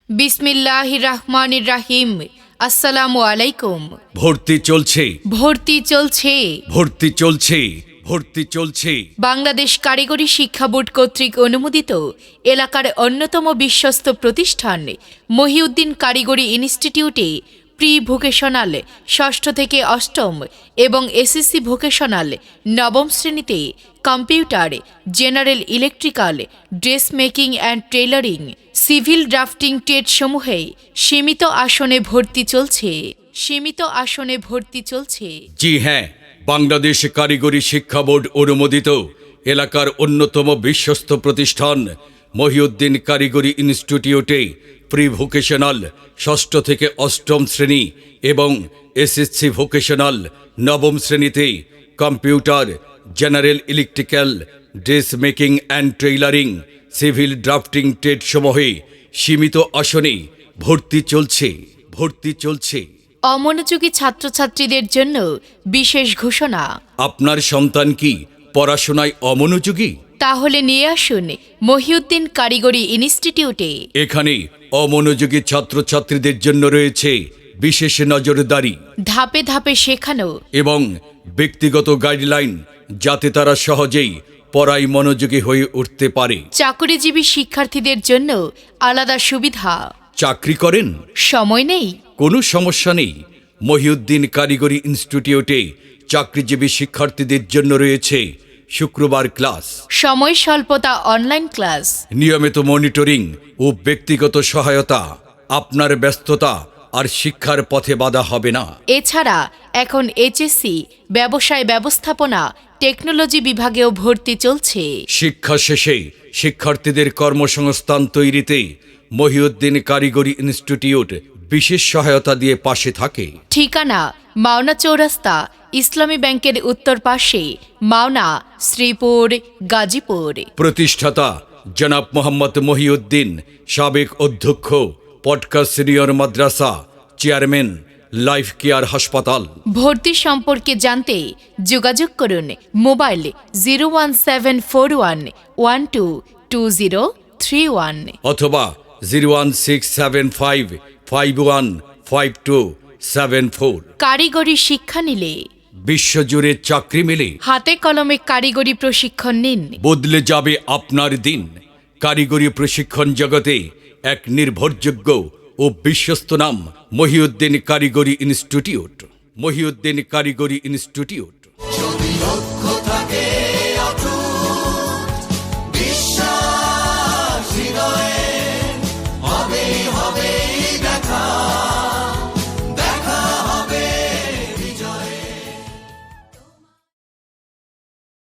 বিসমিল্লাহির রহমানির রহিম। আসসালামু আলাইকুম। ভর্তি চলছে, ভর্তি চলছে। ভর্তি চলছে, ভর্তি চলছে। বাংলাদেশ কারিগরি শিক্ষা বোর্ড কর্তৃক অনুমোদিত এলাকার অন্যতম বিশ্বস্ত প্রতিষ্ঠান মহিউদ্দিন কারিগরি ইনস্টিটিউটে প্রি ভোকেশনাল ৬ষ্ঠ থেকে ৮ম এবং এসএসসি ভোকেশনাল ৯ম শ্রেণীতে computer, general electrical, dress making and tailoring, civil drafting trade সমূহে সীমিত আসনে ভর্তি চলছে। সীমিত আসনে ভর্তি চলছে। জি হ্যাঁ, বাংলাদেশ কারিগরি শিক্ষা বোর্ড অনুমোদিত এলাকার অন্যতম বিশ্বস্ত প্রতিষ্ঠান মহিউদ্দিন কারিগরি ইনস্টিটিউটে প্রি ভোকেশনাল ৬ষ্ঠ থেকে ৮ম শ্রেণী এবং এসএসসি ভোকেশনাল ৯ম শ্রেণীতে computer, general electrical, dress making and tailoring, civil drafting trade সমূহে সীমিত আসনে ভর্তি চলছে, ভর্তি চলছে। অমনোযোগী ছাত্রছাত্রীদের জন্য বিশেষ ঘোষণা। আপনার সন্তান কি পড়াশোনায় অমনোযোগী? তাহলে নিয়ে আসুন মহিউদ্দিন কারিগরি ইনস্টিটিউটে। এখানে অমনোযোগী ছাত্রছাত্রীদের জন্য রয়েছে বিশেষ নজরদারি, ধাপে ধাপে শেখানো এবং ব্যক্তিগত গাইডলাইন, যাতে তারা সহজেই পড়ায় মনোযোগী হয়ে উঠতে পারে। চাকরিজীবী শিক্ষার্থীদের জন্য আলাদা সুবিধা। চাকরি করেন? সময় নেই? কোনো সমস্যা নেই। মহিউদ্দিন কারিগরি ইনস্টিটিউটে চাকরিজীবী শিক্ষার্থীদের জন্য রয়েছে শুক্রবার ক্লাস, সময় স্বল্পতা, অনলাইন ক্লাস, নিয়মিত মনিটরিং ও ব্যক্তিগত সহায়তা। আপনার ব্যস্ততা আর শিক্ষার পথে বাধা হবে না। এছাড়া এখন এইচএসসি, ব্যবসায় ব্যবস্থাপনা, টেকনোলজি বিভাগেও ভর্তি চলছে। শিক্ষা শেষে শিক্ষার্থীদের কর্মসংস্থান তৈরিতে মহিউদ্দিন কারিগরি ইনস্টিটিউট বিশেষ সহায়তা দিয়ে পাশে থাকে। ঠিকানা: মাওনা চৌরাস্তা, ইসলামী ব্যাংকের উত্তর পাশে, মাওনা, শ্রীপুর, গাজীপুর। প্রতিষ্ঠাতা জনাব মোহাম্মদ মহিউদ্দিন, সাবেক অধ্যক্ষ পডকাস্ট সিনিয়র মাদ্রাসা, চেয়ারম্যান লাইফ কেয়ার হাসপাতাল। ভর্তি সম্পর্কে জানতে যোগাযোগ করুন মোবাইল 01741122031 অথবা 01675515274। কারিগরি শিক্ষা নিলে বিশ্বজুড়ে চাকরি মেলে। হাতে কলমে কারিগরি প্রশিক্ষণ নিন। বদলে যাবে আপনার দিন। কারিগরি প্রশিক্ষণ জগতে এক নির্ভরযোগ্য ও বিশ্বস্ত নাম মহিউদ্দিন কারিগরি ইনস্টিটিউট। মহিউদ্দিন কারিগরি ইনস্টিটিউট। যদি লক্ষ্য থাকে অটুট, বিশ্বাস হৃদয়ে, হবে হবে